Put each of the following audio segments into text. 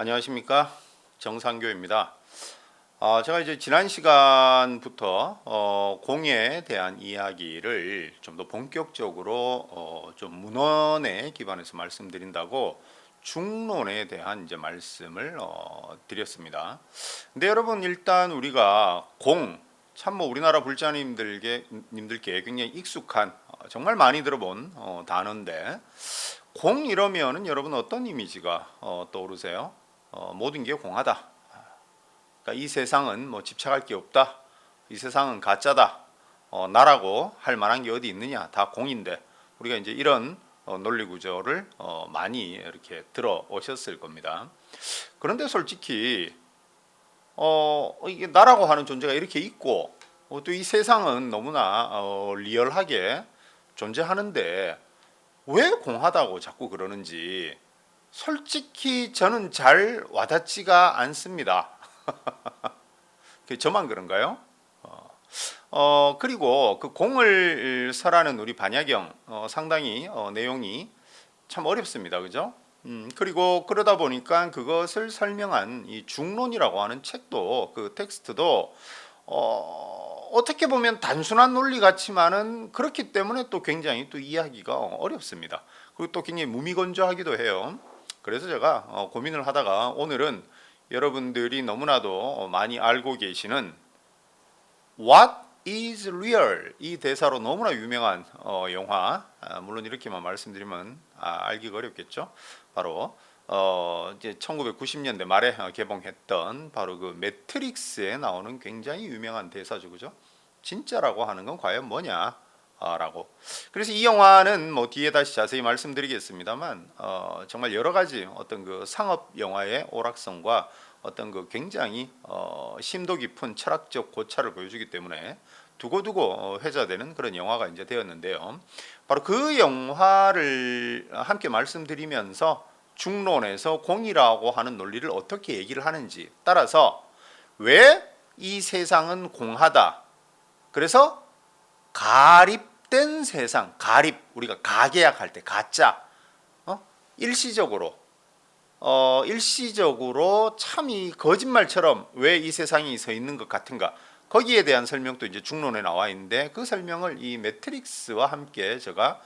안녕하십니까, 정상교입니다. 제가 이제 지난 시간부터 공에 대한 이야기를 좀 더 본격적으로 좀 문헌에 기반해서 말씀드린다고 중론에 대한 이제 말씀을 드렸습니다. 근데 여러분, 일단 우리가 공, 참 뭐 우리나라 불자님들께 굉장히 익숙한, 정말 많이 들어본 단어인데, 공 이러면은 여러분 어떤 이미지가 떠오르세요? 모든 게 공하다. 그러니까 이 세상은 뭐 집착할 게 없다. 이 세상은 가짜다. 나라고 할 만한 게 어디 있느냐? 다 공인데. 우리가 이제 이런 논리 구조를 많이 이렇게 들어오셨을 겁니다. 그런데 솔직히 이게 나라고 하는 존재가 이렇게 있고, 또 이 세상은 너무나 리얼하게 존재하는데 왜 공하다고 자꾸 그러는지 솔직히 저는 잘 와닿지가 않습니다. 저만 그런가요? 그리고 그 공을 설하는 우리 반야경 상당히 내용이 참 어렵습니다. 그죠? 그리고 그러다 보니까 그것을 설명한 이 중론이라고 하는 책도, 그 텍스트도 어떻게 보면 단순한 논리 같지만은 그렇기 때문에 또 굉장히 또 이해하기가 어렵습니다. 그리고 또 굉장히 무미건조하기도 해요. 그래서 제가 고민을 하다가 오늘은 여러분들이 너무나도 많이 알고 계시는 What is real? 이 대사로 너무나 유명한 영화, 물론 이렇게만 말씀드리면 알기가 어렵겠죠. 바로 이제 1990년대 말에 개봉했던 바로 그 매트릭스에 나오는 굉장히 유명한 대사죠, 그죠? 진짜라고 하는 건 과연 뭐냐? 라고. 그래서 이 영화는 뭐 뒤에 다시 자세히 말씀드리겠습니다만 정말 여러 가지 어떤 그 상업 영화의 오락성과 어떤 그 굉장히 심도 깊은 철학적 고찰을 보여주기 때문에 두고두고 회자되는 그런 영화가 이제 되었는데요. 바로 그 영화를 함께 말씀드리면서 중론에서 공이라고 하는 논리를 어떻게 얘기를 하는지 따라서 왜 이 세상은 공하다. 그래서 가립된 세상, 가립, 우리가 가계약할 때 가짜, 일시적으로 참 이 거짓말처럼 왜 이 세상이 서 있는 것 같은가, 거기에 대한 설명도 이제 중론에 나와 있는데 그 설명을 이 매트릭스와 함께 제가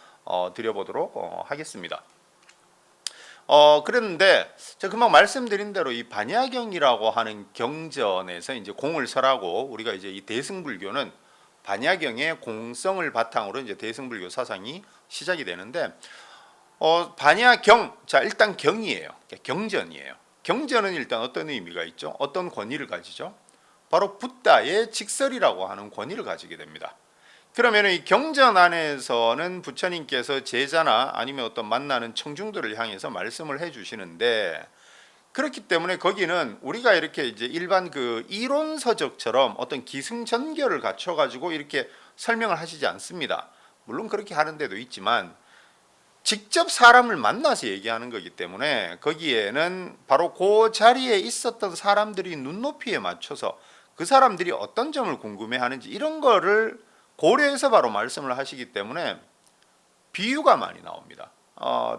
드려보도록 하겠습니다. 그랬는데 제가 금방 말씀드린 대로 이 반야경이라고 하는 경전에서 이제 공을 설하고, 우리가 이제 이 대승불교는 반야경의 공성을 바탕으로 이제 대승불교 사상이 시작이 되는데, 반야경, 자 일단 경이에요. 경전이에요. 경전은 일단 어떤 의미가 있죠? 어떤 권위를 가지죠? 바로 붓다의 직설이라고 하는 권위를 가지게 됩니다. 그러면 이 경전 안에서는 부처님께서 제자나 아니면 어떤 만나는 청중들을 향해서 말씀을 해주시는데, 그렇기 때문에 거기는 우리가 이렇게 이제 일반 그 이론서적처럼 어떤 기승전결을 갖춰가지고 이렇게 설명을 하시지 않습니다. 물론 그렇게 하는 데도 있지만 직접 사람을 만나서 얘기하는 거기 때문에 거기에는 바로 그 자리에 있었던 사람들이 눈높이에 맞춰서 그 사람들이 어떤 점을 궁금해하는지 이런 거를 고려해서 바로 말씀을 하시기 때문에 비유가 많이 나옵니다.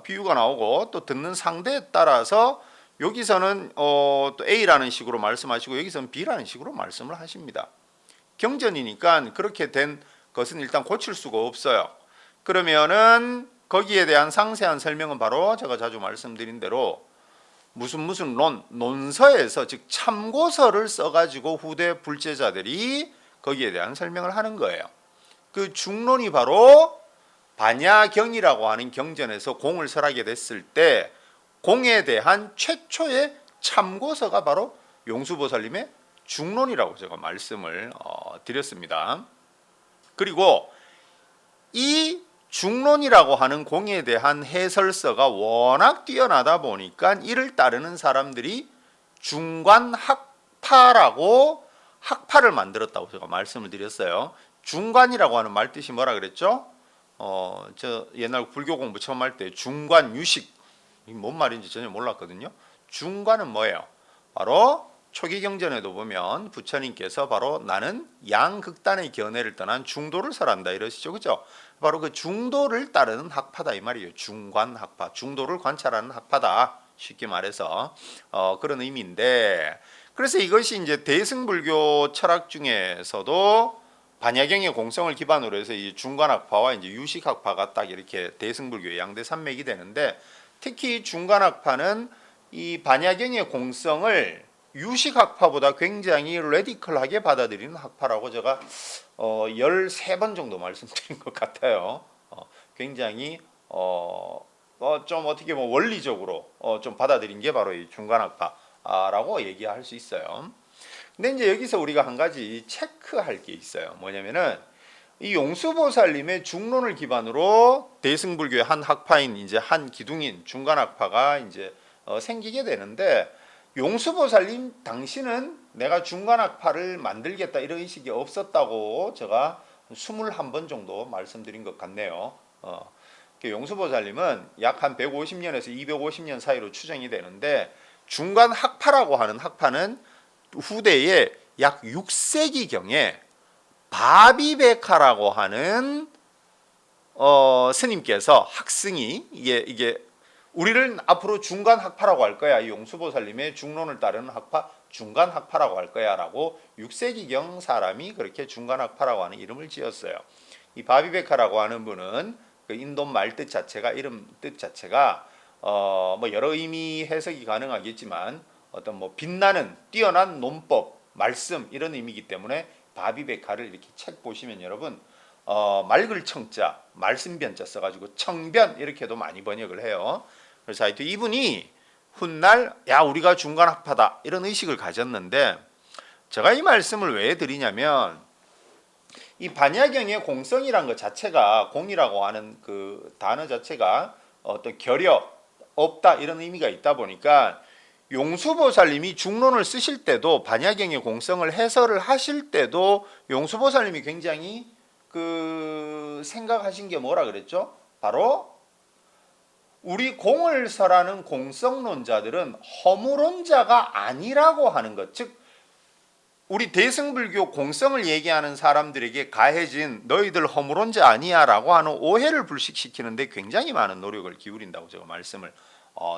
비유가 나오고 또 듣는 상대에 따라서 여기서는 또 A라는 식으로 말씀하시고 여기서는 B라는 식으로 말씀을 하십니다. 경전이니까 그렇게 된 것은 일단 고칠 수가 없어요. 그러면은 거기에 대한 상세한 설명은 바로 제가 자주 말씀드린 대로 무슨 논서에서, 즉 참고서를 써가지고 후대 불제자들이 거기에 대한 설명을 하는 거예요. 그 중론이 바로 반야경이라고 하는 경전에서 공을 설하게 됐을 때 공에 대한 최초의 참고서가 바로 용수보살님의 중론이라고 제가 말씀을 드렸습니다. 그리고 이 중론이라고 하는 공에 대한 해설서가 워낙 뛰어나다 보니까 이를 따르는 사람들이 중관학파라고 학파를 만들었다고 제가 말씀을 드렸어요. 중관이라고 하는 말 뜻이 뭐라 그랬죠? 저 옛날 불교 공부 처음 할 때 중관유식, 뭔 말인지 전혀 몰랐거든요. 중관은 뭐예요? 바로 초기 경전에도 보면 부처님께서 바로 나는 양극단의 견해를 떠난 중도를 설한다 이러시죠, 그죠? 바로 그 중도를 따르는 학파다 이 말이에요. 중관학파, 중도를 관찰하는 학파다 쉽게 말해서 그런 의미인데, 그래서 이것이 이제 대승불교 철학 중에서도 반야경의 공성을 기반으로 해서 이 중간학파와 이제 유식학파가 딱 이렇게 대승불교의 양대 산맥이 되는데, 특히 중간학파는 이 반야경의 공성을 유식학파보다 굉장히 레디컬하게 받아들이는 학파라고 제가 13번 정도 말씀드린 것 같아요. 굉장히 좀 어떻게 보면 원리적으로 좀 받아들인 게 바로 이 중간학파라고 얘기할 수 있어요. 근데 이제 여기서 우리가 한 가지 체크할 게 있어요. 뭐냐면은 이 용수보살님의 중론을 기반으로 대승불교의 한 학파인 이제 한 기둥인 중간학파가 이제 생기게 되는데, 용수보살님 당시는 내가 중간학파를 만들겠다 이런 의식이 없었다고 제가 21번 정도 말씀드린 것 같네요. 용수보살님은 약 한 150년에서 250년 사이로 추정이 되는데, 중간학파라고 하는 학파는 후대에 약 6세기경에 바비베카라고 하는 스님께서 학승이 이게 우리를 앞으로 중간학파라고 할 거야. 이 용수보살님의 중론을 따르는 학파 중간학파라고 할 거야라고 6세기경 사람이 그렇게 중간학파라고 하는 이름을 지었어요. 이 바비베카라고 하는 분은 그 인도 말 뜻 자체가 이름 뜻 자체가 뭐 여러 의미 해석이 가능하겠지만 어떤 뭐 빛나는 뛰어난 논법 말씀 이런 의미이기 때문에 바비베카를 이렇게 책 보시면 여러분 맑을 청자 말씀변자 써가지고 청변 이렇게도 많이 번역을 해요. 그래서 하여튼 이분이 훗날 야 우리가 중간학파다 이런 의식을 가졌는데, 제가 이 말씀을 왜 드리냐면 이 반야경의 공성이란 것 자체가, 공이라고 하는 그 단어 자체가 어떤 결여 없다 이런 의미가 있다 보니까 용수보살님이 중론을 쓰실 때도 반야경의 공성을 해설을 하실 때도 용수보살님이 굉장히 그 생각하신 게 뭐라 그랬죠? 바로 우리 공을 설하는 공성론자들은 허무론자가 아니라고 하는 것, 즉 우리 대승불교 공성을 얘기하는 사람들에게 가해진 너희들 허무론자 아니야 라고 하는 오해를 불식시키는데 굉장히 많은 노력을 기울인다고 제가 말씀을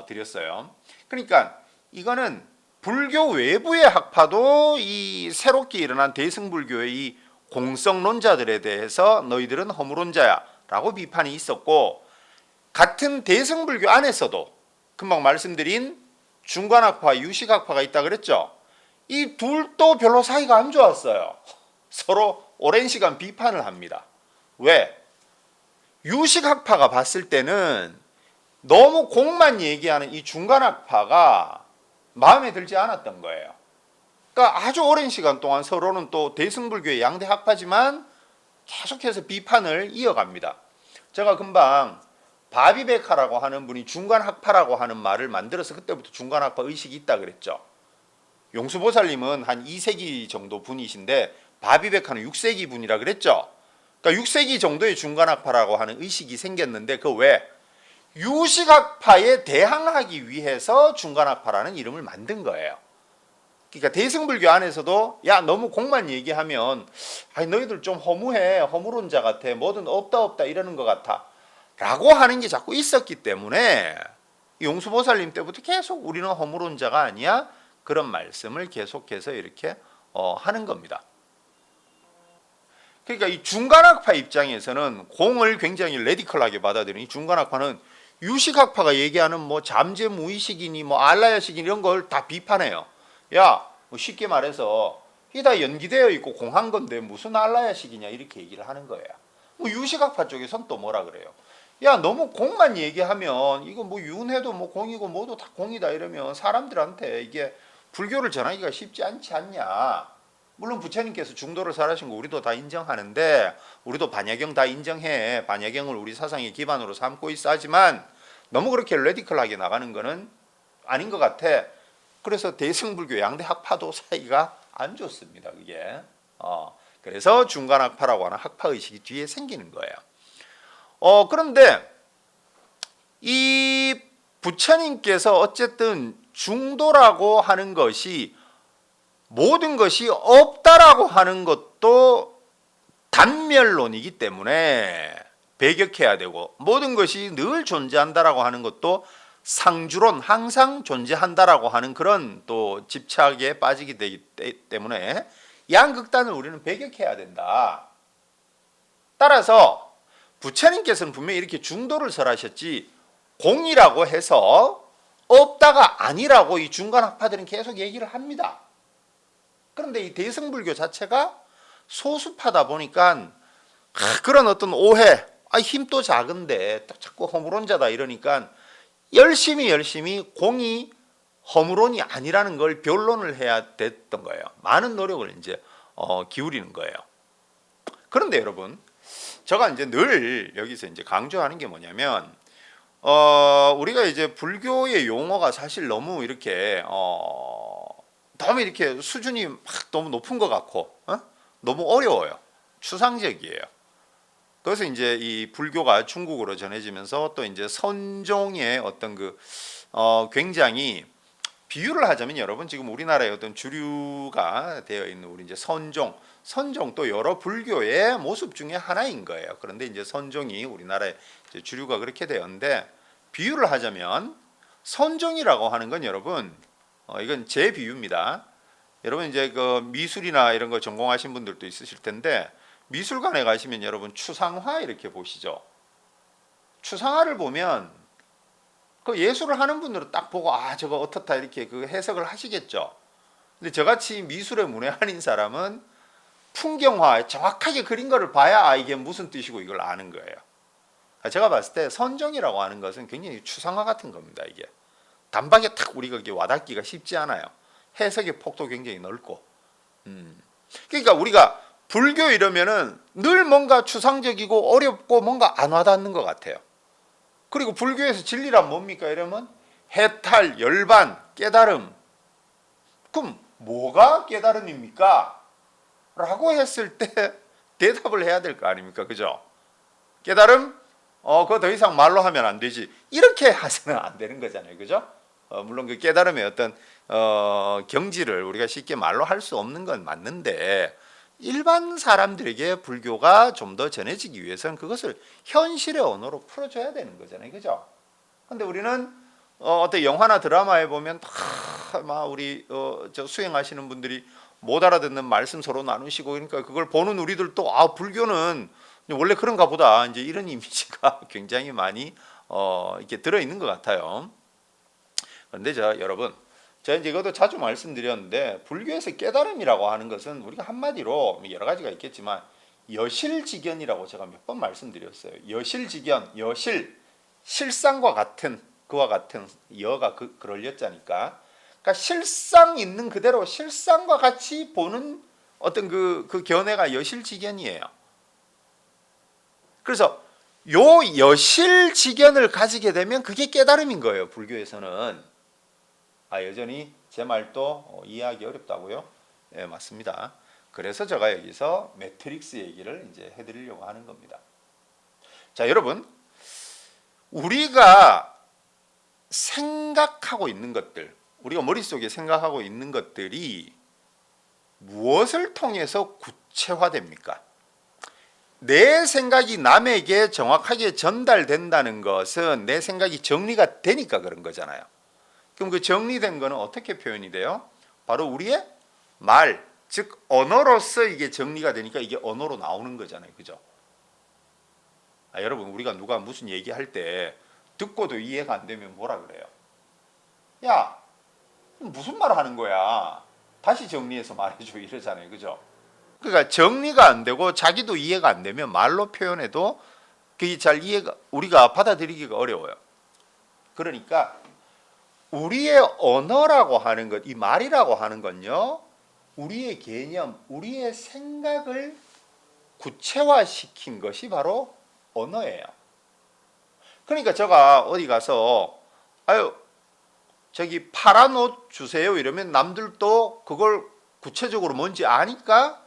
드렸어요. 그러니까 이거는 불교 외부의 학파도 이 새롭게 일어난 대승불교의 이 공성론자들에 대해서 너희들은 허무론자야 라고 비판이 있었고, 같은 대승불교 안에서도 금방 말씀드린 중간학파, 유식학파가 있다 그랬죠. 이 둘도 별로 사이가 안 좋았어요. 서로 오랜 시간 비판을 합니다. 왜? 유식학파가 봤을 때는 너무 공만 얘기하는 이 중간학파가 마음에 들지 않았던 거예요. 그러니까 아주 오랜 시간 동안 서로는 또 대승불교의 양대 학파지만 계속해서 비판을 이어갑니다. 제가 금방 바비베카라고 하는 분이 중간학파라고 하는 말을 만들어서 그때부터 중간학파 의식이 있다 그랬죠. 용수보살님은 한 2세기 정도 분이신데 바비베카는 6세기 분이라 그랬죠. 그러니까 6세기 정도의 중간학파라고 하는 의식이 생겼는데, 그 왜? 유식학파에 대항하기 위해서 중간학파라는 이름을 만든 거예요. 그러니까 대승불교 안에서도 야 너무 공만 얘기하면 너희들 좀 허무해, 허무론자 같아, 뭐든 없다 이러는 것 같아 라고 하는 게 자꾸 있었기 때문에 용수보살님 때부터 계속 우리는 허무론자가 아니야 그런 말씀을 계속해서 이렇게 하는 겁니다. 그러니까 이 중간학파 입장에서는 공을 굉장히 레디컬하게 받아들이는 이 중간학파는 유식학파가 얘기하는 뭐 잠재무의식이니 뭐 알라야식이니 이런 걸 다 비판해요. 야, 뭐 쉽게 말해서 이게 다 연기되어 있고 공한 건데 무슨 알라야식이냐 이렇게 얘기를 하는 거예요. 뭐 유식학파 쪽에선 또 뭐라 그래요? 야, 너무 공만 얘기하면 이거 뭐 윤회도 뭐 공이고 뭐도 다 공이다 이러면 사람들한테 이게 불교를 전하기가 쉽지 않지 않냐. 물론 부처님께서 중도를 설하신 거 우리도 다 인정하는데, 우리도 반야경 다 인정해. 반야경을 우리 사상의 기반으로 삼고 있어. 하지만 너무 그렇게 레디컬하게 나가는 거는 아닌 것 같아. 그래서 대승불교 양대 학파도 사이가 안 좋습니다. 그게. 그래서 중간학파라고 하는 학파의식이 뒤에 생기는 거예요. 그런데 이 부처님께서 어쨌든 중도라고 하는 것이 모든 것이 없다라고 하는 것도 단멸론이기 때문에 배격해야 되고, 모든 것이 늘 존재한다라고 하는 것도 상주론 항상 존재한다라고 하는 그런 또 집착에 빠지게 되기 때문에 양극단을 우리는 배격해야 된다. 따라서 부처님께서는 분명히 이렇게 중도를 설하셨지 공이라고 해서 없다가 아니라고 이 중간 학파들은 계속 얘기를 합니다. 그런데 이 대승불교 자체가 소수파다 보니까 그런 어떤 오해, 힘도 작은데 자꾸 허물론자다 이러니까 열심히 공이 허물론이 아니라는 걸 변론을 해야 됐던 거예요. 많은 노력을 이제 기울이는 거예요. 그런데 여러분, 제가 이제 늘 여기서 이제 강조하는 게 뭐냐면, 우리가 이제 불교의 용어가 사실 너무 이렇게 너무 이렇게 수준이 막 너무 높은 것 같고, 너무 어려워요. 추상적이에요. 그래서 이제 이 불교가 중국으로 전해지면서 또 이제 선종의 어떤 굉장히 비유를 하자면 여러분 지금 우리나라의 어떤 주류가 되어 있는 우리 이제 선종도 여러 불교의 모습 중에 하나인 거예요. 그런데 이제 선종이 우리나라의 이제 주류가 그렇게 되었는데 비유를 하자면 선종이라고 하는 건 여러분 이건 제 비유입니다. 여러분 이제 그 미술이나 이런 거 전공하신 분들도 있으실 텐데 미술관에 가시면 여러분 추상화 이렇게 보시죠. 추상화를 보면 그 예술을 하는 분들은 딱 보고 저거 어떻다 이렇게 그 해석을 하시겠죠. 근데 저같이 미술에 문외한인 사람은 풍경화 정확하게 그린 거를 봐야 이게 무슨 뜻이고 이걸 아는 거예요. 제가 봤을 때 선정이라고 하는 것은 굉장히 추상화 같은 겁니다. 이게 단박에 탁 우리가 이게 와닿기가 쉽지 않아요. 해석의 폭도 굉장히 넓고. 그러니까 우리가 불교 이러면은 늘 뭔가 추상적이고 어렵고 뭔가 안 와닿는 것 같아요. 그리고 불교에서 진리란 뭡니까? 이러면 해탈, 열반, 깨달음. 그럼 뭐가 깨달음입니까? 라고 했을 때 대답을 해야 될 거 아닙니까? 그죠? 깨달음? 그거 더 이상 말로 하면 안 되지. 이렇게 해서는 안 되는 거잖아요. 그죠? 물론 그 깨달음의 어떤 경지를 우리가 쉽게 말로 할 수 없는 건 맞는데 일반 사람들에게 불교가 좀 더 전해지기 위해서는 그것을 현실의 언어로 풀어줘야 되는 거잖아요. 그죠? 근데 우리는 어떤 영화나 드라마에 보면 막 우리 저 수행하시는 분들이 못 알아듣는 말씀 서로 나누시고 그러니까 그걸 보는 우리들도 불교는 원래 그런가 보다 이제 이런 이미지가 굉장히 많이 이렇게 들어 있는 것 같아요. 그런데 여러분 제가 이제 이것도 자주 말씀드렸는데 불교에서 깨달음이라고 하는 것은 우리가 한마디로 여러 가지가 있겠지만 여실직연이라고 제가 몇 번 말씀드렸어요. 여실직연, 실상과 같은 그와 같은 여가 그럴 여자니까 그러니까 실상 있는 그대로 실상과 같이 보는 어떤 그 견해가 여실직연이에요. 그래서 요 여실직연을 가지게 되면 그게 깨달음인 거예요. 불교에서는. 여전히 제 말도 이해하기 어렵다고요? 네, 맞습니다. 그래서 제가 여기서 매트릭스 얘기를 이제 해드리려고 하는 겁니다. 자, 여러분, 우리가 생각하고 있는 것들, 우리가 머릿속에 생각하고 있는 것들이 무엇을 통해서 구체화됩니까? 내 생각이 남에게 정확하게 전달된다는 것은 내 생각이 정리가 되니까 그런 거잖아요. 그럼 그 정리된 거는 어떻게 표현이 돼요? 바로 우리의 말, 즉 언어로서 이게 정리가 되니까 이게 언어로 나오는 거잖아요. 그죠? 여러분 우리가 누가 무슨 얘기할 때 듣고도 이해가 안 되면 뭐라 그래요? 야, 무슨 말 하는 거야? 다시 정리해서 말해줘 이러잖아요. 그죠? 그러니까 정리가 안 되고 자기도 이해가 안 되면 말로 표현해도 그게 잘 우리가 받아들이기가 어려워요. 그러니까 우리의 언어라고 하는 것, 이 말이라고 하는 건요, 우리의 개념, 우리의 생각을 구체화시킨 것이 바로 언어예요. 그러니까 제가 어디 가서 저기 파란 옷 주세요 이러면 남들도 그걸 구체적으로 뭔지 아니까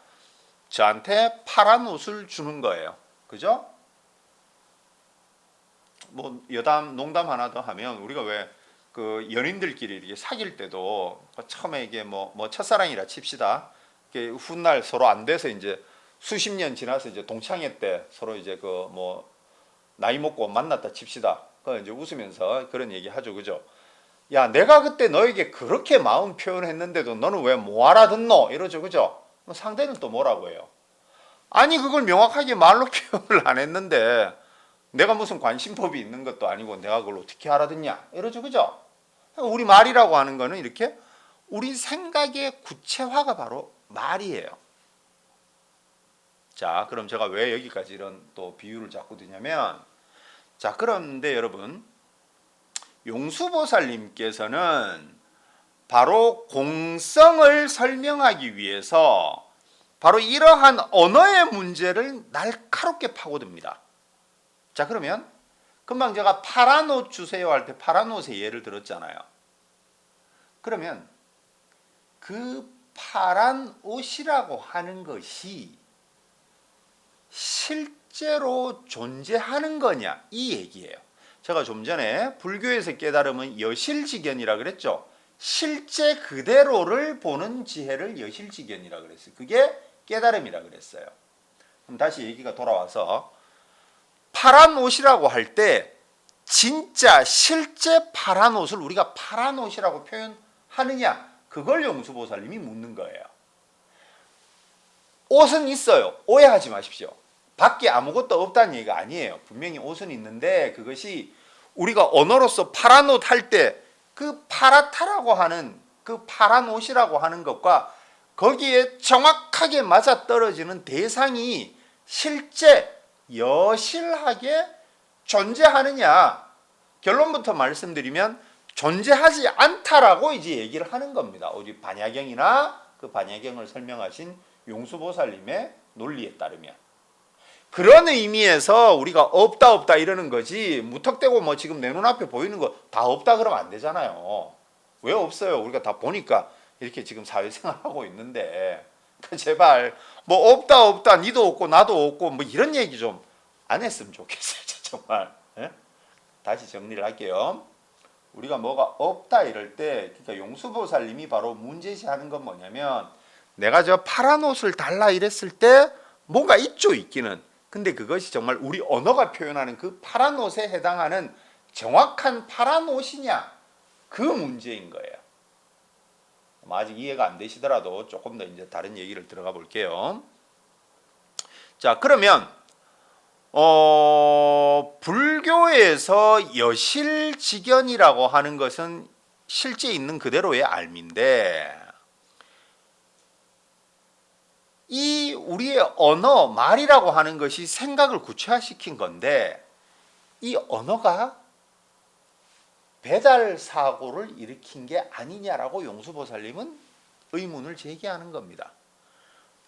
저한테 파란 옷을 주는 거예요. 그죠? 뭐 농담 하나 더 하면 우리가 왜 그 연인들끼리 이렇게 사귈 때도 처음에 이게 뭐 첫사랑이라 칩시다. 훗날 서로 안 돼서 이제 수십 년 지나서 이제 동창회 때 서로 이제 나이 먹고 만났다 칩시다. 그 이제 웃으면서 그런 얘기 하죠, 그죠? 야, 내가 그때 너에게 그렇게 마음 표현했는데도 너는 왜 못 알아듣노? 이러죠, 그죠? 상대는 또 뭐라고 해요? 아니, 그걸 명확하게 말로 표현을 안 했는데 내가 무슨 관심법이 있는 것도 아니고 내가 그걸 어떻게 알아듣냐? 이러죠, 그죠? 우리 말이라고 하는 거는 이렇게 우리 생각의 구체화가 바로 말이에요. 자, 그럼 제가 왜 여기까지 이런 또 비유를 자꾸 드냐면, 자, 그런데 여러분, 용수보살님께서는 바로 공성을 설명하기 위해서 바로 이러한 언어의 문제를 날카롭게 파고듭니다. 자, 그러면 금방 제가 파란 옷 주세요 할 때 파란 옷의 예를 들었잖아요. 그러면 그 파란 옷이라고 하는 것이 실제로 존재하는 거냐, 이 얘기예요. 제가 좀 전에 불교에서 깨달음은 여실지견이라 그랬죠. 실제 그대로를 보는 지혜를 여실지견이라 그랬어요. 그게 깨달음이라 그랬어요. 그럼 다시 얘기가 돌아와서 파란 옷이라고 할 때 진짜 실제 파란 옷을 우리가 파란 옷이라고 표현하느냐, 그걸 용수보살님이 묻는 거예요. 옷은 있어요. 오해하지 마십시오. 밖에 아무것도 없다는 얘기가 아니에요. 분명히 옷은 있는데 그것이 우리가 언어로서 파란 옷 할 때 그 파랗다라고 하는 그 파란 옷이라고 하는 것과 거기에 정확하게 맞아떨어지는 대상이 실제 여실하게 존재하느냐, 결론부터 말씀드리면 존재하지 않다라고 이제 얘기를 하는 겁니다. 우리 반야경이나 그 반야경을 설명하신 용수보살님의 논리에 따르면. 그런 의미에서 우리가 없다 이러는 거지, 무턱대고 뭐 지금 내 눈앞에 보이는 거 다 없다 그러면 안 되잖아요. 왜 없어요? 우리가 다 보니까 이렇게 지금 사회생활하고 있는데, 제발 뭐 없다 니도 없고 나도 없고 뭐 이런 얘기 좀 안 했으면 좋겠어요. 정말. 예? 다시 정리를 할게요. 우리가 뭐가 없다 이럴 때, 그러니까 용수보살님이 바로 문제시하는 건 뭐냐면, 내가 저 파란 옷을 달라 이랬을 때 뭔가 있죠, 있기는. 근데 그것이 정말 우리 언어가 표현하는 그 파란 옷에 해당하는 정확한 파란 옷이냐, 그 문제인 거예요. 아직 이해가 안 되시더라도 조금 더 이제 다른 얘기를 들어가 볼게요. 자, 그러면 불교에서 여실직연이라고 하는 것은 실제 있는 그대로의 알미인데, 이 우리의 언어, 말이라고 하는 것이 생각을 구체화시킨 건데, 이 언어가 배달 사고를 일으킨 게 아니냐라고 용수보살님은 의문을 제기하는 겁니다.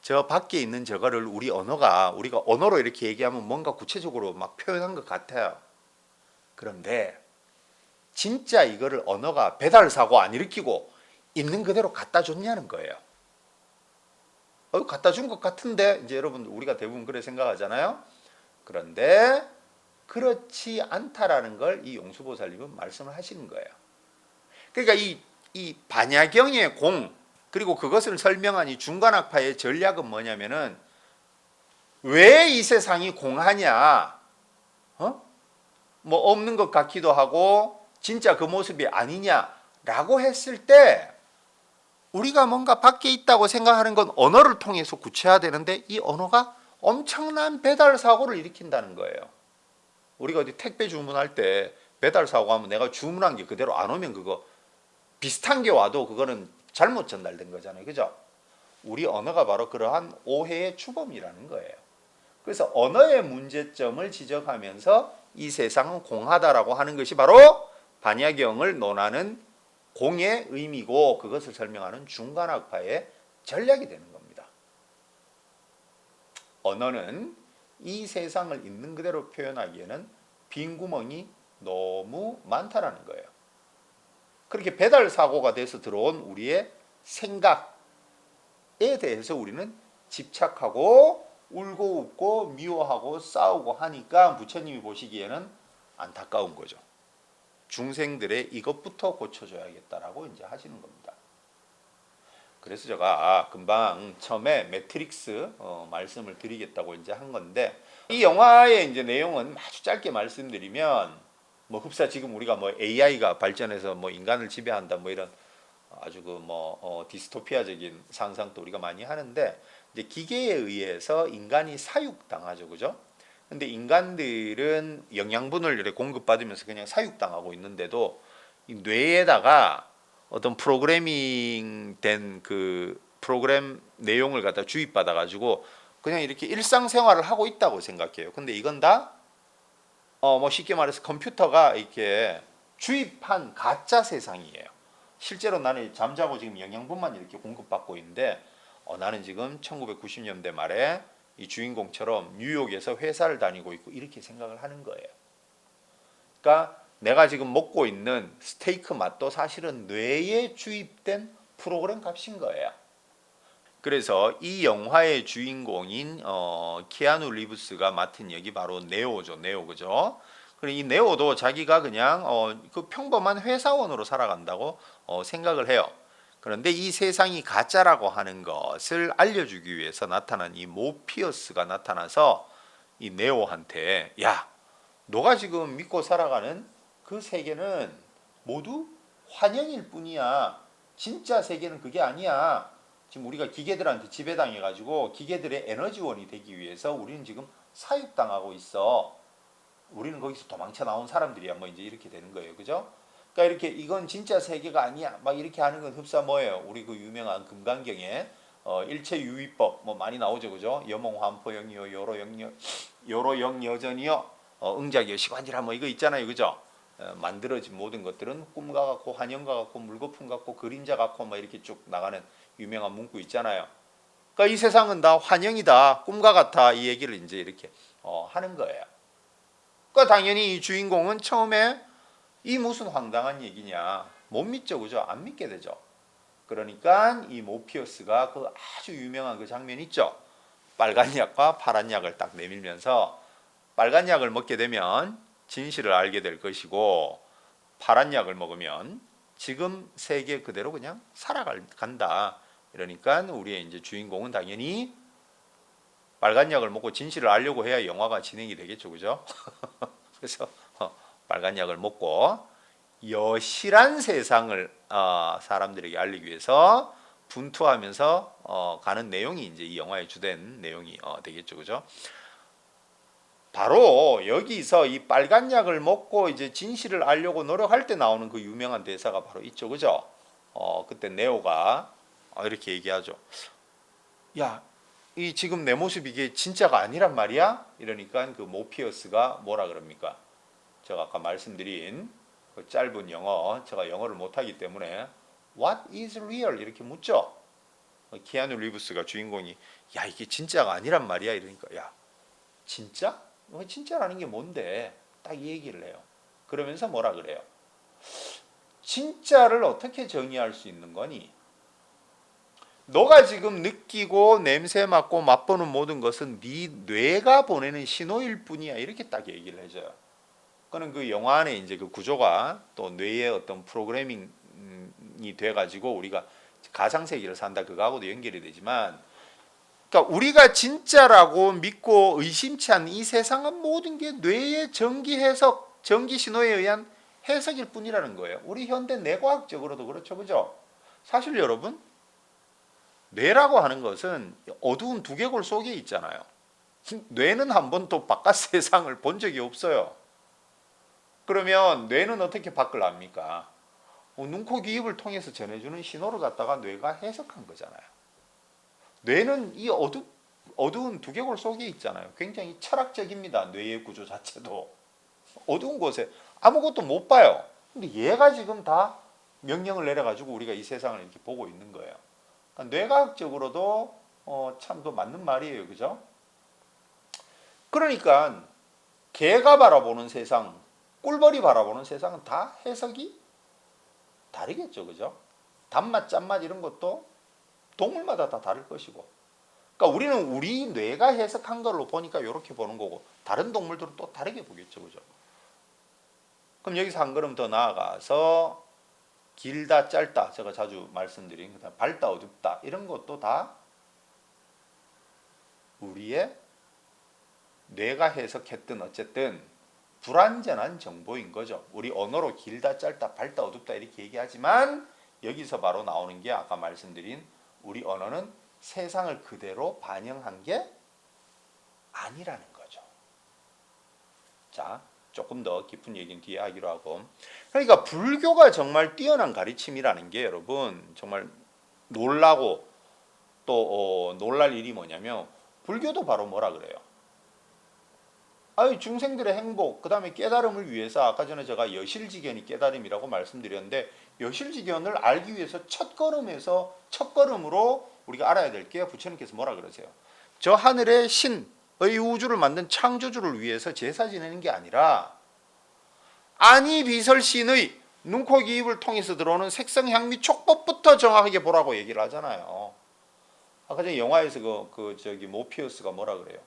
저 밖에 있는 저거를 우리가 언어로 이렇게 얘기하면 뭔가 구체적으로 막 표현한 것 같아요. 그런데 진짜 이거를 언어가 배달 사고 안 일으키고 있는 그대로 갖다 줬냐는 거예요. 갖다 준 것 같은데, 이제 여러분 우리가 대부분 그래 생각하잖아요. 그런데 그렇지 않다라는 걸 이 용수보살님은 말씀을 하시는 거예요. 그러니까 이 반야경의 공, 그리고 그것을 설명한 이 중간학파의 전략은 뭐냐면은, 왜 이 세상이 공하냐, 뭐 없는 것 같기도 하고 진짜 그 모습이 아니냐라고 했을 때, 우리가 뭔가 밖에 있다고 생각하는 건 언어를 통해서 구체화되는데, 이 언어가 엄청난 배달 사고를 일으킨다는 거예요. 우리가 어디 택배 주문할 때 배달 사고하면 내가 주문한 게 그대로 안 오면 그거 비슷한 게 와도 그거는 잘못 전달된 거잖아요. 그죠? 우리 언어가 바로 그러한 오해의 주범이라는 거예요. 그래서 언어의 문제점을 지적하면서 이 세상은 공하다라고 하는 것이 바로 반야경을 논하는 공의 의미고, 그것을 설명하는 중간학파의 전략이 되는 겁니다. 언어는 이 세상을 있는 그대로 표현하기에는 빈 구멍이 너무 많다라는 거예요. 그렇게 배달 사고가 돼서 들어온 우리의 생각에 대해서 우리는 집착하고 울고 웃고 미워하고 싸우고 하니까 부처님이 보시기에는 안타까운 거죠. 중생들의 이것부터 고쳐줘야겠다라고 이제 하시는 겁니다. 그래서 제가 금방 처음에 매트릭스 말씀을 드리겠다고 이제 한 건데, 이 영화의 이제 내용은 아주 짧게 말씀드리면, 뭐 흡사 지금 우리가 뭐 AI가 발전해서 뭐 인간을 지배한다 뭐 이런 아주 그 뭐 디스토피아적인 상상도 우리가 많이 하는데 이제 기계에 의해서 인간이 사육당하죠, 그죠? 근데 인간들은 영양분을 이렇게 공급받으면서 그냥 사육당하고 있는데도 이 뇌에다가 어떤 프로그래밍 된 그 프로그램 내용을 갖다 주입받아 가지고 그냥 이렇게 일상생활을 하고 있다고 생각해요. 근데 이건 다 뭐 쉽게 말해서 컴퓨터가 이렇게 주입한 가짜 세상이에요. 실제로 나는 잠자고 지금 영양분만 이렇게 공급받고 있는데 나는 지금 1990년대 말에 이 주인공처럼 뉴욕에서 회사를 다니고 있고 이렇게 생각을 하는 거예요. 그러니까 내가 지금 먹고 있는 스테이크 맛도 사실은 뇌에 주입된 프로그램 값인 거예요. 그래서 이 영화의 주인공인 키아누 리브스가 맡은 역이 바로 네오죠. 네오 그죠? 그리고 이 네오도 자기가 그냥 그 평범한 회사원으로 살아간다고 생각을 해요. 그런데 이 세상이 가짜라고 하는 것을 알려주기 위해서 나타난 이 모피어스가 나타나서 이 네오한테 야, 너가 지금 믿고 살아가는 그 세계는 모두 환영일 뿐이야. 진짜 세계는 그게 아니야. 지금 우리가 기계들한테 지배당해가지고 기계들의 에너지원이 되기 위해서 우리는 지금 사육당하고 있어. 우리는 거기서 도망쳐 나온 사람들이야. 뭐 이제 이렇게 되는 거예요. 그죠? 그러니까 이렇게 이건 진짜 세계가 아니야. 막 이렇게 하는 건 흡사 뭐예요? 우리 그 유명한 금강경에 일체 유의법 뭐 많이 나오죠. 그죠? 여몽환포영이요 요로영여전이요 응작이요 시관지라 뭐 이거 있잖아요. 그죠? 만들어진 모든 것들은 꿈과 같고 환영과 같고 물거품 같고 그림자 같고 뭐 이렇게 쭉 나가는 유명한 문구 있잖아요. 그러니까 이 세상은 다 환영이다, 꿈과 같아 이 얘기를 이제 이렇게 하는 거예요. 그러니까 당연히 이 주인공은 처음에 이 무슨 황당한 얘기냐 못 믿죠, 그죠? 안 믿게 되죠. 그러니까 이 모피어스가 그 아주 유명한 그 장면 있죠. 빨간 약과 파란 약을 딱 내밀면서 빨간 약을 먹게 되면 진실을 알게 될 것이고 파란 약을 먹으면 지금 세계 그대로 그냥 살아간다. 이러니까 우리의 이제 주인공은 당연히 빨간 약을 먹고 진실을 알려고 해야 영화가 진행이 되겠죠, 그죠? 그래서 빨간 약을 먹고 여실한 세상을 사람들에게 알리기 위해서 분투하면서 가는 내용이 이제 이 영화의 주된 내용이 되겠죠, 그죠? 바로 여기서 이 빨간 약을 먹고 이제 진실을 알려고 노력할 때 나오는 그 유명한 대사가 바로 있죠, 그죠? 그때 네오가 이렇게 얘기하죠. 야, 이 지금 내 모습 이게 진짜가 아니란 말이야? 이러니까 그 모피어스가 뭐라 그럽니까? 제가 아까 말씀드린 그 짧은 영어, 제가 영어를 못하기 때문에 What is real? 이렇게 묻죠. 키아누 리브스가 주인공이 야 이게 진짜가 아니란 말이야 이러니까 야 진짜? 진짜라는 게 뭔데? 딱 이 얘기를 해요. 그러면서 뭐라 그래요? 진짜를 어떻게 정의할 수 있는 거니? 너가 지금 느끼고 냄새 맡고 맛보는 모든 것은 네 뇌가 보내는 신호일 뿐이야. 이렇게 딱 얘기를 해줘요. 그는 그 영화 안에 이제 그 구조가 또 뇌의 어떤 프로그래밍이 돼가지고 우리가 가상 세계를 산다 그거하고도 연결이 되지만, 그러니까 우리가 진짜라고 믿고 의심치 않는 이 세상은 모든 게 뇌의 전기 해석, 전기 신호에 의한 해석일 뿐이라는 거예요. 우리 현대 뇌과학적으로도 그렇죠, 그죠? 사실 여러분, 뇌라고 하는 것은 어두운 두개골 속에 있잖아요. 뇌는 한 번도 바깥 세상을 본 적이 없어요. 그러면 뇌는 어떻게 밖을 압니까? 눈, 코, 귀, 입을 통해서 전해주는 신호를 갖다가 뇌가 해석한 거잖아요. 뇌는 이 어두운 두개골 속에 있잖아요. 굉장히 철학적입니다. 뇌의 구조 자체도. 어두운 곳에 아무것도 못 봐요. 근데 얘가 지금 다 명령을 내려가지고 우리가 이 세상을 이렇게 보고 있는 거예요. 그러니까 뇌과학적으로도 참 그 맞는 말이에요. 그죠? 그러니까 개가 바라보는 세상, 꿀벌이 바라보는 세상은 다 해석이 다르겠죠. 그죠? 단맛, 짠맛 이런 것도 동물마다 다 다를 것이고. 그러니까 우리는 우리 뇌가 해석한 걸로 보니까 이렇게 보는 거고 다른 동물들은 또 다르게 보겠죠. 그죠? 그럼 여기서 한 걸음 더 나아가서 길다 짧다 제가 자주 말씀드린 그다음 밝다 어둡다 이런 것도 다 우리의 뇌가 해석했든 어쨌든 불완전한 정보인 거죠. 우리 언어로 길다 짧다 밝다 어둡다 이렇게 얘기하지만 여기서 바로 나오는 게 아까 말씀드린 우리 언어는 세상을 그대로 반영한 게 아니라는 거죠. 자, 조금 더 깊은 얘기는 뒤에 하기로 하고, 그러니까 불교가 정말 뛰어난 가르침이라는 게 여러분 정말 놀라고 또 놀랄 일이 뭐냐면 불교도 바로 뭐라 그래요? 중생들의 행복, 그 다음에 깨달음을 위해서 아까 전에 제가 여실지견이 깨달음이라고 말씀드렸는데 여실지견을 알기 위해서 첫걸음으로 우리가 알아야 될 게 부처님께서 뭐라 그러세요? 저 하늘의 신의 우주를 만든 창조주를 위해서 제사 지내는 게 아니라 아니비설신의 눈, 코, 귀, 입을 통해서 들어오는 색성, 향미, 촉법부터 정확하게 보라고 얘기를 하잖아요. 아까 전에 영화에서 모피우스가 뭐라 그래요?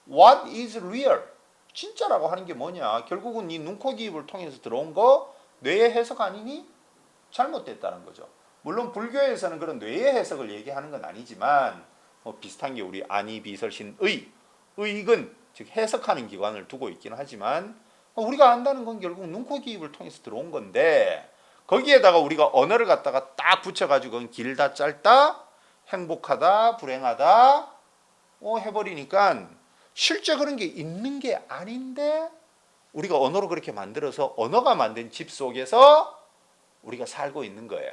What is real? 진짜라고 하는 게 뭐냐? 결국은 이 눈, 코, 귀, 입을 통해서 들어온 거 뇌의 해석 아니니? 잘못됐다는 거죠. 물론 불교에서는 그런 뇌의 해석을 얘기하는 건 아니지만 비슷한 게 우리 아니비설신의 의익은 즉 해석하는 기관을 두고 있긴 하지만 우리가 안다는 건 결국 눈, 코, 귀, 입을 통해서 들어온 건데 거기에다가 우리가 언어를 갖다가 딱 붙여가지고 길다 짧다 행복하다 불행하다 해버리니까 실제 그런 게 있는 게 아닌데 우리가 언어로 그렇게 만들어서 언어가 만든 집 속에서 우리가 살고 있는 거예요.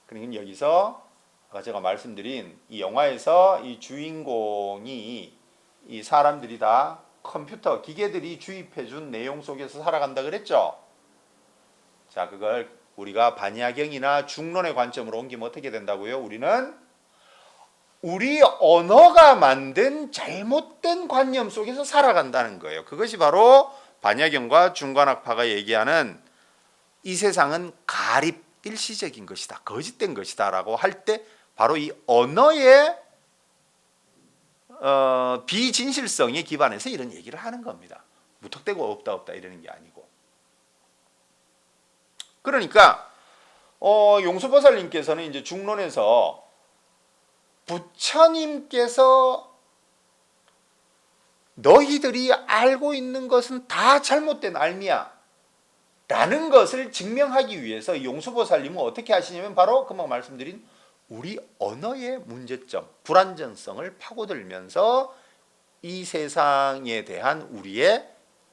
그러니까 여기서 아까 제가 말씀드린 이 영화에서 이 주인공이 이 사람들이 다 컴퓨터, 기계들이 주입해준 내용 속에서 살아간다 그랬죠? 자, 그걸 우리가 반야경이나 중론의 관점으로 옮기면 어떻게 된다고요? 우리는 우리 언어가 만든 잘못된 관념 속에서 살아간다는 거예요. 그것이 바로 반야경과 중관학파가 얘기하는 이 세상은 가립, 일시적인 것이다, 거짓된 것이다 라고 할 때 바로 이 언어의 비진실성에 기반해서 이런 얘기를 하는 겁니다. 무턱대고 없다 이러는 게 아니고. 그러니까 용수보살님께서는 이제 중론에서 부처님께서 너희들이 알고 있는 것은 다 잘못된 알미야 라는 것을 증명하기 위해서 용수보살님은 어떻게 하시냐면 바로 금방 말씀드린 우리 언어의 문제점, 불완전성을 파고들면서 이 세상에 대한 우리의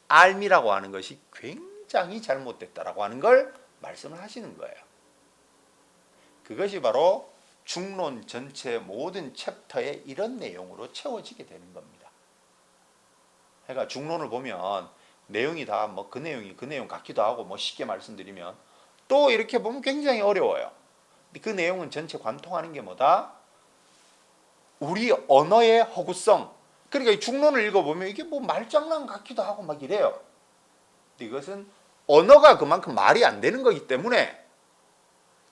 알미라고 하는 것이 굉장히 잘못됐다라고 하는 걸 말씀을 하시는 거예요. 그것이 바로 중론 전체 모든 챕터에 이런 내용으로 채워지게 되는 겁니다. 그러니까 중론을 보면 내용이 다 그 내용 같기도 하고 쉽게 말씀드리면 또 이렇게 보면 굉장히 어려워요. 그 내용은 전체 관통하는 게 뭐다? 우리 언어의 허구성. 그러니까 이 중론을 읽어보면 이게 말장난 같기도 하고 이래요. 근데 이것은 언어가 그만큼 말이 안 되는 거기 때문에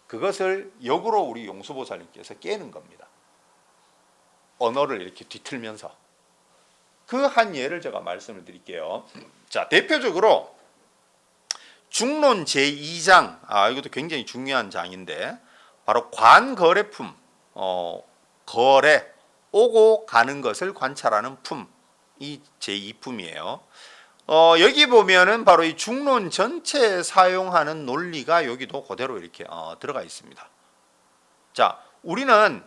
그것을 역으로 우리 용수보살님께서 깨는 겁니다. 언어를 이렇게 뒤틀면서. 그 한 예를 제가 말씀을 드릴게요. 자, 대표적으로 중론 제2장, 이것도 굉장히 중요한 장인데 바로 관거래품, 거래, 오고 가는 것을 관찰하는 품, 이 제2품이에요. 여기 보면은 바로 이 중론 전체에 사용하는 논리가 여기도 그대로 이렇게 들어가 있습니다. 자, 우리는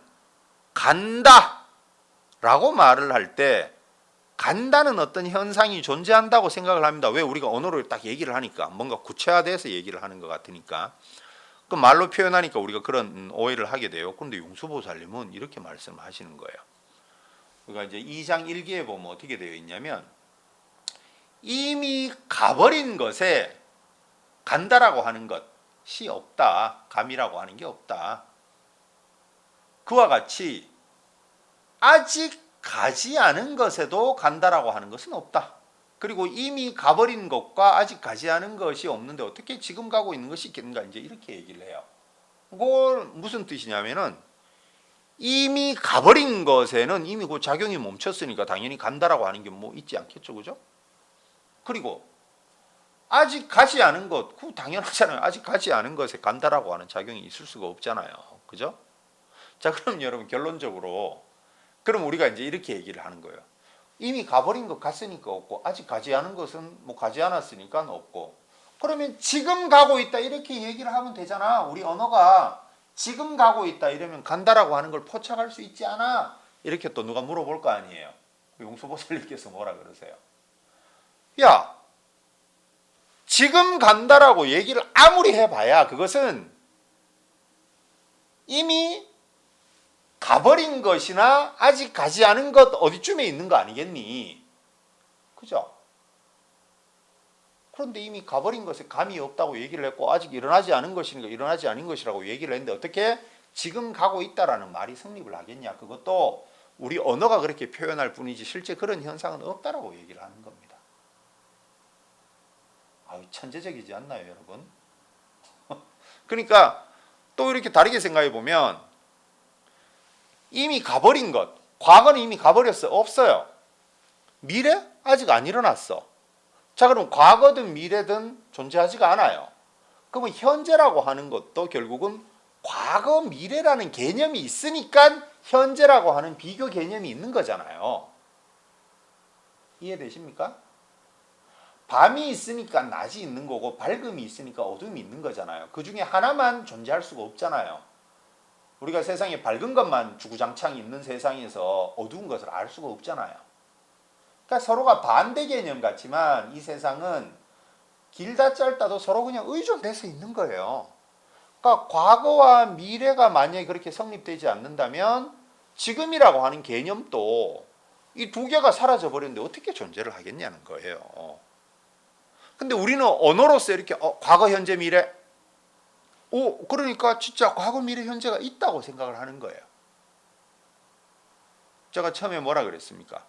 간다 라고 말을 할 때 간다는 어떤 현상이 존재한다고 생각을 합니다. 왜? 우리가 언어로 딱 얘기를 하니까 뭔가 구체화돼서 얘기를 하는 것 같으니까 그 말로 표현하니까 우리가 그런 오해를 하게 돼요. 그런데 용수보살님은 이렇게 말씀하시는 거예요. 그러니까 이제 2장 1기에 보면 어떻게 되어 있냐면 이미 가버린 것에 간다라고 하는 것이 없다. 감이라고 하는 게 없다. 그와 같이 아직 가지 않은 것에도 간다라고 하는 것은 없다. 그리고 이미 가버린 것과 아직 가지 않은 것이 없는데 어떻게 지금 가고 있는 것이 있겠는가 이제 이렇게 얘기를 해요. 그걸 무슨 뜻이냐면은 이미 가버린 것에는 이미 그 작용이 멈췄으니까 당연히 간다라고 하는 게 있지 않겠죠, 그죠? 그리고 아직 가지 않은 것, 그 당연하잖아요. 아직 가지 않은 것에 간다라고 하는 작용이 있을 수가 없잖아요, 그죠? 자, 그럼 여러분 결론적으로 그럼 우리가 이제 이렇게 얘기를 하는 거예요. 이미 가버린 것 갔으니까 없고 아직 가지 않은 것은 뭐 가지 않았으니까 없고 그러면 지금 가고 있다 이렇게 얘기를 하면 되잖아. 우리 언어가 지금 가고 있다 이러면 간다라고 하는 걸 포착할 수 있지 않아? 이렇게 또 누가 물어볼 거 아니에요. 용수보살님께서 뭐라 그러세요? 야, 지금 간다라고 얘기를 아무리 해봐야 그것은 이미 가버린 것이나 아직 가지 않은 것 어디쯤에 있는 거 아니겠니? 그죠? 그런데 이미 가버린 것에 감이 없다고 얘기를 했고 아직 일어나지 않은 것이니까 일어나지 않은 것이라고 얘기를 했는데 어떻게 지금 가고 있다라는 말이 성립을 하겠냐? 그것도 우리 언어가 그렇게 표현할 뿐이지 실제 그런 현상은 없다라고 얘기를 하는 겁니다. 아유, 천재적이지 않나요, 여러분? 그러니까 또 이렇게 다르게 생각해 보면 이미 가버린 것, 과거는 이미 가버렸어요. 없어요. 미래? 아직 안 일어났어. 자, 그럼 과거든 미래든 존재하지가 않아요. 그러면 현재라고 하는 것도 결국은 과거, 미래라는 개념이 있으니까 현재라고 하는 비교 개념이 있는 거잖아요. 이해되십니까? 밤이 있으니까 낮이 있는 거고 밝음이 있으니까 어둠이 있는 거잖아요. 그 중에 하나만 존재할 수가 없잖아요. 우리가 세상에 밝은 것만 주구장창 있는 세상에서 어두운 것을 알 수가 없잖아요. 그러니까 서로가 반대 개념 같지만 이 세상은 길다 짧다도 서로 그냥 의존돼서 있는 거예요. 그러니까 과거와 미래가 만약에 그렇게 성립되지 않는다면 지금이라고 하는 개념도 이 두 개가 사라져 버렸는데 어떻게 존재를 하겠냐는 거예요. 근데 우리는 언어로서 이렇게 과거, 현재, 미래 그러니까 진짜 과거, 미래, 현재가 있다고 생각을 하는 거예요. 제가 처음에 뭐라 그랬습니까?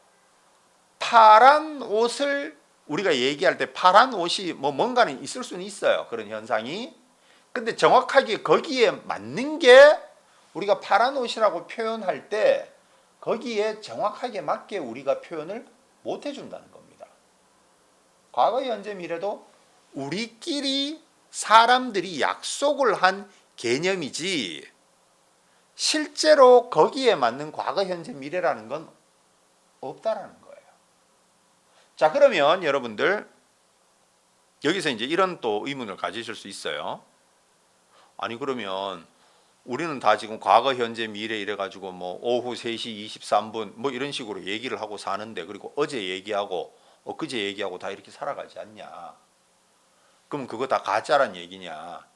파란 옷을 우리가 얘기할 때 파란 옷이 뭔가는 있을 수는 있어요. 그런 현상이. 근데 정확하게 거기에 맞는 게 우리가 파란 옷이라고 표현할 때 거기에 정확하게 맞게 우리가 표현을 못 해준다는 겁니다. 과거, 현재, 미래도 우리끼리 사람들이 약속을 한 개념이지 실제로 거기에 맞는 과거, 현재, 미래라는 건 없다라는 거예요. 자, 그러면 여러분들 여기서 이제 이런 또 의문을 가지실 수 있어요. 아니 그러면 우리는 다 지금 과거, 현재, 미래 이래가지고 뭐 오후 3시 23분 뭐 이런 식으로 얘기를 하고 사는데 그리고 어제 얘기하고 엊그제 얘기하고 다 이렇게 살아가지 않냐? 그럼 그거 다 가짜란 얘기냐?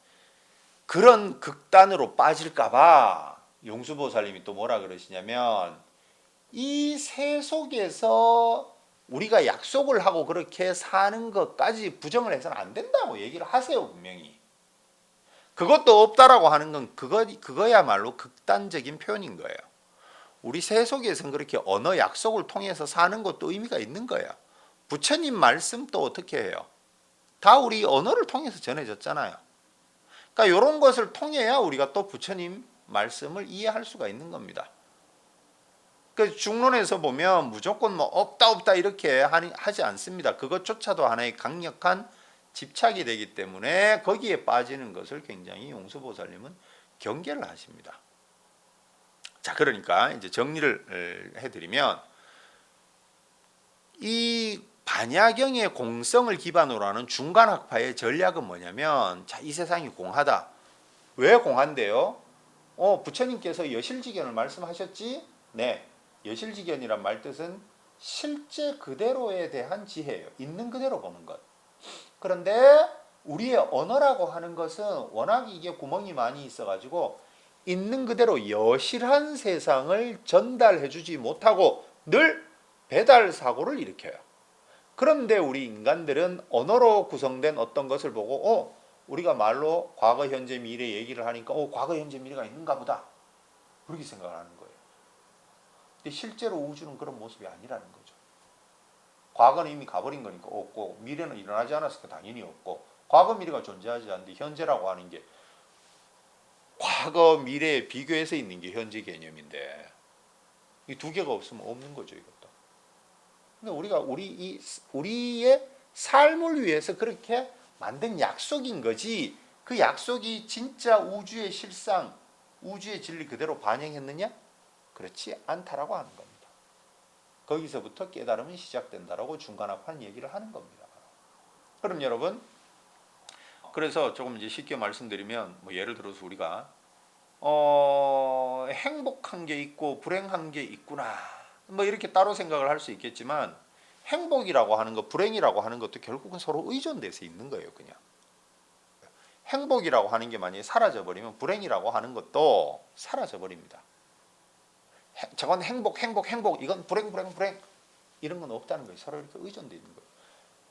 그런 극단으로 빠질까봐 용수보살님이 또 뭐라 그러시냐면 이 세 속에서 우리가 약속을 하고 그렇게 사는 것까지 부정을 해서는 안 된다고 얘기를 하세요, 분명히. 그것도 없다라고 하는 건 그거야말로 극단적인 표현인 거예요. 우리 세 속에서는 그렇게 언어 약속을 통해서 사는 것도 의미가 있는 거예요. 부처님 말씀도 어떻게 해요? 다 우리 언어를 통해서 전해졌잖아요. 그러니까 이런 것을 통해야 우리가 또 부처님 말씀을 이해할 수가 있는 겁니다. 그 중론에서 보면 무조건 뭐 없다 이렇게 하지 않습니다. 그것조차도 하나의 강력한 집착이 되기 때문에 거기에 빠지는 것을 굉장히 용수보살님은 경계를 하십니다. 자, 그러니까 이제 정리를 해드리면 이 반야경의 공성을 기반으로 하는 중간학파의 전략은 뭐냐면 자, 이 세상이 공하다. 왜 공한데요? 부처님께서 여실지견을 말씀하셨지? 네. 여실지견이란 말뜻은 실제 그대로에 대한 지혜예요. 있는 그대로 보는 것. 그런데 우리의 언어라고 하는 것은 워낙 이게 구멍이 많이 있어가지고 있는 그대로 여실한 세상을 전달해주지 못하고 늘 배달 사고를 일으켜요. 그런데 우리 인간들은 언어로 구성된 어떤 것을 보고 우리가 말로 과거, 현재, 미래 얘기를 하니까 과거, 현재, 미래가 있는가 보다. 그렇게 생각을 하는 거예요. 근데 실제로 우주는 그런 모습이 아니라는 거죠. 과거는 이미 가버린 거니까 없고 미래는 일어나지 않았으니까 당연히 없고 과거, 미래가 존재하지 않는데 현재라고 하는 게 과거, 미래에 비교해서 있는 게 현재 개념인데 이 두 개가 없으면 없는 거죠, 이것도. 근데 우리가 우리의 삶을 위해서 그렇게 만든 약속인 거지 그 약속이 진짜 우주의 실상, 우주의 진리 그대로 반영했느냐? 그렇지 않다라고 하는 겁니다. 거기서부터 깨달음이 시작된다라고 중간학파는 얘기를 하는 겁니다. 그럼 여러분, 그래서 조금 이제 쉽게 말씀드리면 뭐 예를 들어서 우리가 행복한 게 있고 불행한 게 있구나 뭐 이렇게 따로 생각을 할 수 있겠지만 행복이라고 하는 것, 불행이라고 하는 것도 결국은 서로 의존돼서 있는 거예요. 그냥 행복이라고 하는 게 만약에 사라져 버리면 불행이라고 하는 것도 사라져 버립니다. 저건 행복 이건 불행 이런 건 없다는 거예요. 서로 이렇게 의존돼 있는 거예요.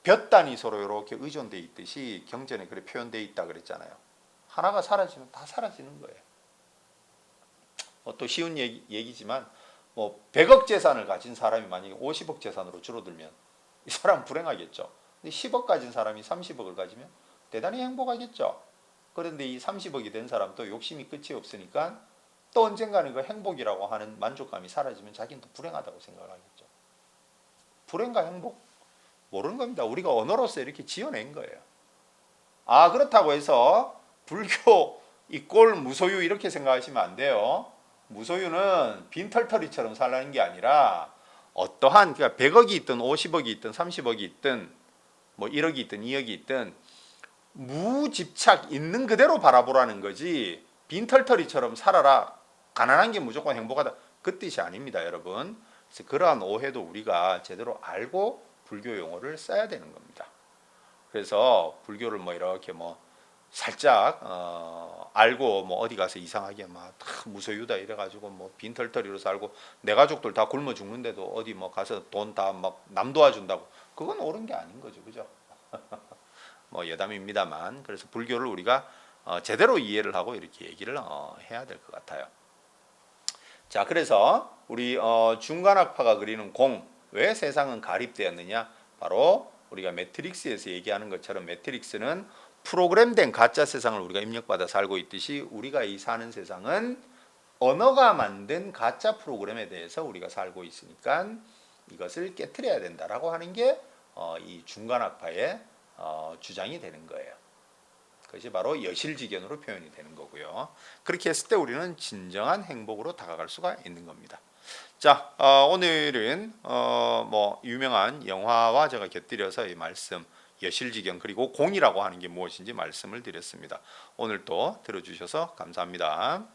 볕단이 서로 이렇게 의존돼 있듯이 경전에 그렇게 표현돼 있다 그랬잖아요. 하나가 사라지면 다 사라지는 거예요. 또 쉬운 얘기지만 뭐 100억 재산을 가진 사람이 만약에 50억 재산으로 줄어들면 이 사람은 불행하겠죠. 근데 10억 가진 사람이 30억을 가지면 대단히 행복하겠죠. 그런데 이 30억이 된 사람도 욕심이 끝이 없으니까 또 언젠가는 그 행복이라고 하는 만족감이 사라지면 자기는 또 불행하다고 생각을 하겠죠. 불행과 행복 모르는 겁니다. 우리가 언어로서 이렇게 지어낸 거예요. 그렇다고 해서 불교 이꼴 무소유 이렇게 생각하시면 안 돼요. 무소유는 빈털터리처럼 살라는 게 아니라 어떠한 그러니까 100억이 있든 50억이 있든 30억이 있든 뭐 1억이 있든 2억이 있든 무집착 있는 그대로 바라보라는 거지 빈털터리처럼 살아라 가난한 게 무조건 행복하다 그 뜻이 아닙니다, 여러분. 그래서 그러한 오해도 우리가 제대로 알고 불교 용어를 써야 되는 겁니다. 그래서 불교를 뭐 이렇게 뭐 살짝 알고 뭐 어디 가서 이상하게 막 무소유다 이래가지고 뭐 빈털터리로 살고 내 가족들 다 굶어 죽는데도 어디 뭐 가서 돈 다 막 남 도와준다고 그건 옳은 게 아닌 거죠, 그죠? 뭐 여담입니다만 그래서 불교를 우리가 제대로 이해를 하고 이렇게 얘기를 해야 될 것 같아요. 자, 그래서 우리 중간학파가 그리는 공, 왜 세상은 가립되었느냐? 바로 우리가 매트릭스에서 얘기하는 것처럼 매트릭스는 프로그램된 가짜 세상을 우리가 입력받아 살고 있듯이 우리가 이 사는 세상은 언어가 만든 가짜 프로그램에 대해서 우리가 살고 있으니까 이것을 깨트려야 된다라고 하는 게 이 중간학파의 주장이 되는 거예요. 그것이 바로 여실지견으로 표현이 되는 거고요. 그렇게 했을 때 우리는 진정한 행복으로 다가갈 수가 있는 겁니다. 자, 오늘은 뭐 유명한 영화와 제가 곁들여서 이 말씀 여실지경 그리고 공이라고 하는 게 무엇인지 말씀을 드렸습니다. 오늘 또 들어주셔서 감사합니다.